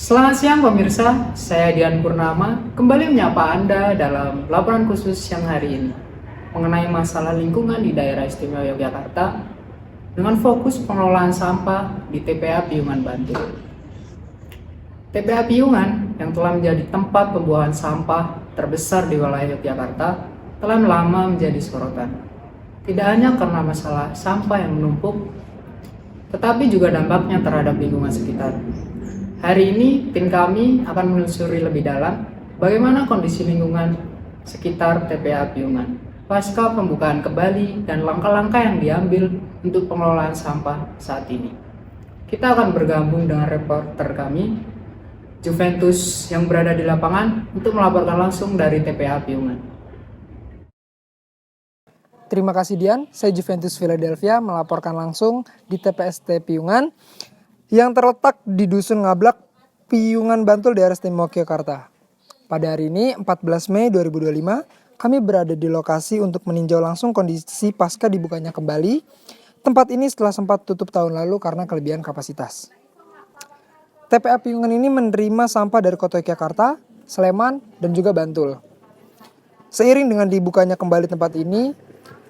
Selamat siang pemirsa, saya Dian Purnama kembali menyapa Anda dalam laporan khusus siang hari ini mengenai masalah lingkungan di daerah istimewa Yogyakarta dengan fokus pengelolaan sampah di TPA Piungan Bantul. TPA Piungan yang telah menjadi tempat pembuangan sampah terbesar di wilayah Yogyakarta telah lama menjadi sorotan. Tidak hanya karena masalah sampah yang menumpuk, tetapi juga dampaknya terhadap lingkungan sekitar. Hari ini, tim kami akan menelusuri lebih dalam bagaimana kondisi lingkungan sekitar TPA Piungan pasca pembukaan kembali dan langkah-langkah yang diambil untuk pengelolaan sampah saat ini. Kita akan bergabung dengan reporter kami, Juventus, yang berada di lapangan untuk melaporkan langsung dari TPA Piungan. Terima kasih Dian, saya Juventus Philadelphia melaporkan langsung di TPST Piungan yang terletak di Dusun Ngablak, Piungan Bantul, daerah istimewa Yogyakarta. Pada hari ini, 14 Mei 2025, kami berada di lokasi untuk meninjau langsung kondisi pasca dibukanya kembali tempat ini setelah sempat tutup tahun lalu karena kelebihan kapasitas. TPA Piungan ini menerima sampah dari Kota Yogyakarta, Sleman, dan juga Bantul. Seiring dengan dibukanya kembali tempat ini,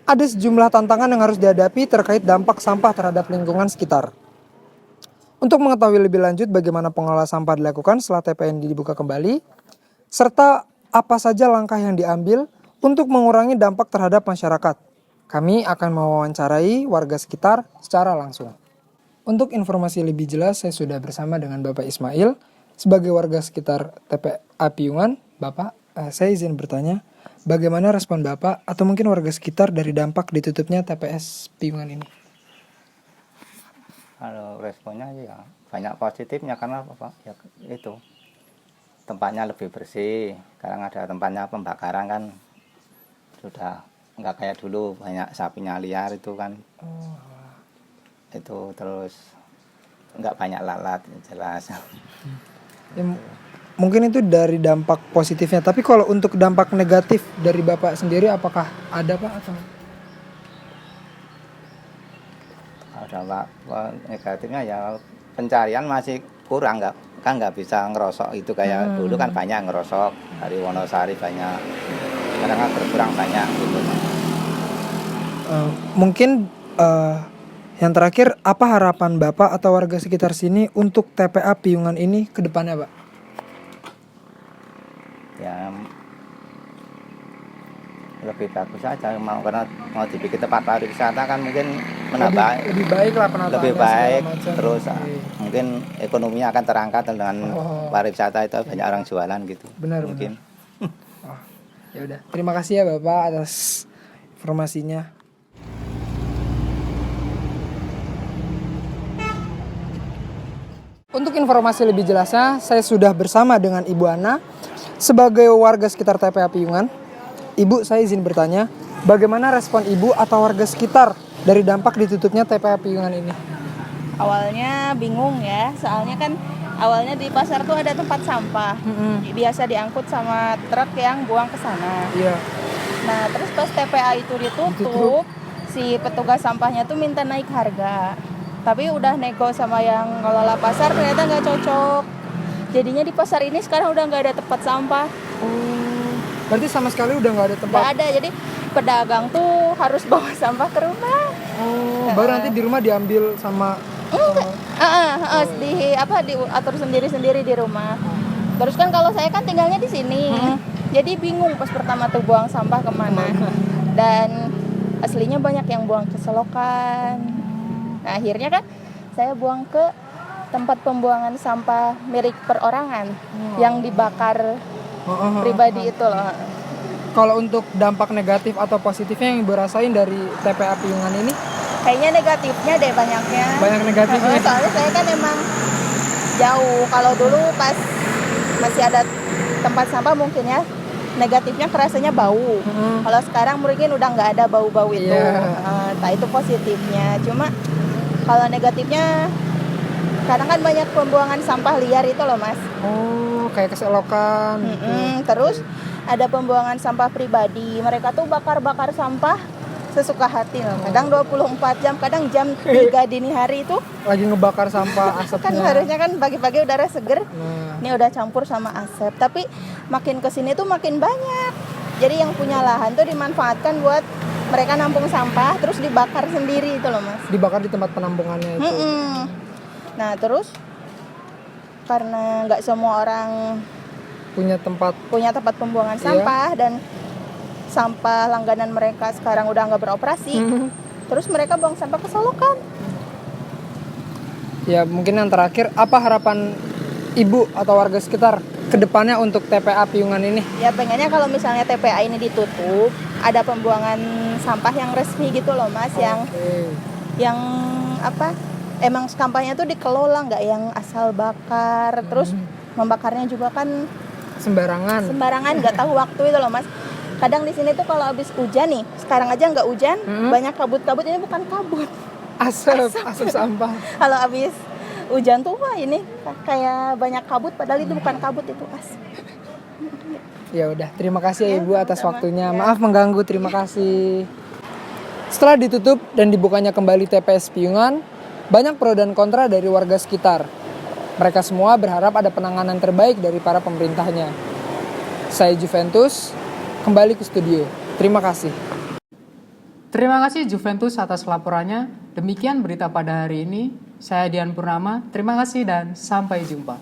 ada sejumlah tantangan yang harus dihadapi terkait dampak sampah terhadap lingkungan sekitar. Untuk mengetahui lebih lanjut bagaimana pengelola sampah dilakukan setelah TPA ini dibuka kembali, serta apa saja langkah yang diambil untuk mengurangi dampak terhadap masyarakat, kami akan mewawancarai warga sekitar secara langsung. Untuk informasi lebih jelas, saya sudah bersama dengan Bapak Ismail sebagai warga sekitar TPA Piungan. Bapak, saya izin bertanya, bagaimana respon Bapak atau mungkin warga sekitar dari dampak ditutupnya TPS Piungan ini? Kalau responnya ya banyak positifnya karena apa? Ya itu tempatnya lebih bersih. Sekarang ada tempatnya pembakaran kan sudah nggak kayak dulu banyak sapinya liar itu kan. Itu terus nggak banyak lalat jelas. Ya, mungkin itu dari dampak positifnya. Tapi kalau untuk dampak negatif dari Bapak sendiri apakah ada Pak atau? Dampak negatifnya ya pencarian masih kurang, nggak bisa ngerosok itu kayak dulu kan banyak ngerosok dari Wonosari banyak, sekarang kan berkurang banyak gitu. Mungkin yang terakhir, apa harapan Bapak atau warga sekitar sini untuk TPA Piungan ini ke depannya, Pak? Ya lebih bagus aja karena mau dibikin tempat pariwisata kan mungkin menambah lebih baik lah penataannya, lebih baik segala macam. terus mungkin ekonominya akan terangkat dengan pariwisata itu banyak orang jualan gitu. Benar, mungkin Ya udah, terima kasih ya Bapak atas informasinya. Untuk informasi lebih jelasnya, saya sudah bersama dengan Ibu Ana sebagai warga sekitar TPA Piungan. Ibu, saya izin bertanya, bagaimana respon Ibu atau warga sekitar dari dampak ditutupnya TPA Piungan ini? Awalnya bingung ya, soalnya kan awalnya di pasar tuh ada tempat sampah, biasa diangkut sama truk yang buang ke sana. Iya. Nah terus pas TPA itu ditutup, si petugas sampahnya tuh minta naik harga. Tapi udah nego sama yang ngelola pasar ternyata nggak cocok. Jadinya di pasar ini sekarang udah nggak ada tempat sampah. Berarti sama sekali udah nggak ada tempat? Nggak ada, jadi pedagang tuh harus bawa sampah ke rumah. Baru nanti di rumah diambil sama diatur sendiri di rumah. Terus kan kalau saya kan tinggalnya di sini, jadi bingung pas pertama tuh buang sampah kemana. Dan aslinya banyak yang buang ke selokan. Nah akhirnya kan saya buang ke tempat pembuangan sampah milik perorangan yang dibakar pribadi itu loh. Kalau untuk dampak negatif atau positifnya yang Ibu rasain dari TPA Piungan ini? Kayaknya negatifnya deh banyaknya. Banyak negatifnya. Soalnya saya kan emang jauh. Kalau dulu pas masih ada tempat sampah mungkin ya negatifnya kerasanya bau. Kalau sekarang mungkin udah nggak ada bau-bau itu. Nah itu positifnya. Cuma kalau negatifnya kadang kan banyak pembuangan sampah liar itu loh Mas. Kayak keselokan. Terus ada pembuangan sampah pribadi. Mereka tuh bakar-bakar sampah sesuka hati loh. Kadang 24 jam, kadang jam 3 dini hari itu Lagi ngebakar sampah kan asapnya. harusnya kan pagi-pagi udara seger. Nah, Ini udah campur sama asap. Tapi makin kesini tuh makin banyak. Jadi yang punya lahan tuh dimanfaatkan buat mereka nampung sampah, terus dibakar sendiri itu loh mas. dibakar di tempat penampungannya itu. Mm-mm. Nah terus karena nggak semua orang Punya tempat. punya tempat pembuangan Iya. sampah dan sampah langganan mereka sekarang udah nggak beroperasi, terus mereka buang sampah ke solokan. Ya mungkin yang terakhir, apa harapan ibu atau warga sekitar kedepannya untuk TPA Piungan ini? Ya pengennya kalau misalnya TPA ini ditutup, ada pembuangan sampah yang resmi gitu loh mas, Oke. yang apa? Emang sampahnya tuh dikelola, nggak yang asal bakar, terus membakarnya juga kan Sembarangan. sembarangan, nggak tahu waktu itu loh mas. Kadang di sini tuh kalau habis hujan nih, sekarang aja nggak hujan, banyak kabut-kabut, ini bukan kabut. Asap sampah. Kalau habis hujan tuh wah ini kayak banyak kabut, padahal itu bukan kabut, itu asap. Ya udah, terima kasih ya Ibu atas sama-sama. waktunya. Ya. Maaf mengganggu, terima kasih. Setelah ditutup dan dibukanya kembali TPS Piungan, banyak pro dan kontra dari warga sekitar. Mereka semua berharap ada penanganan terbaik dari para pemerintahnya. Saya Juventus, kembali ke studio. Terima kasih. Terima kasih Juventus atas laporannya. Demikian berita pada hari ini. Saya Dian Purnama. Terima kasih dan sampai jumpa.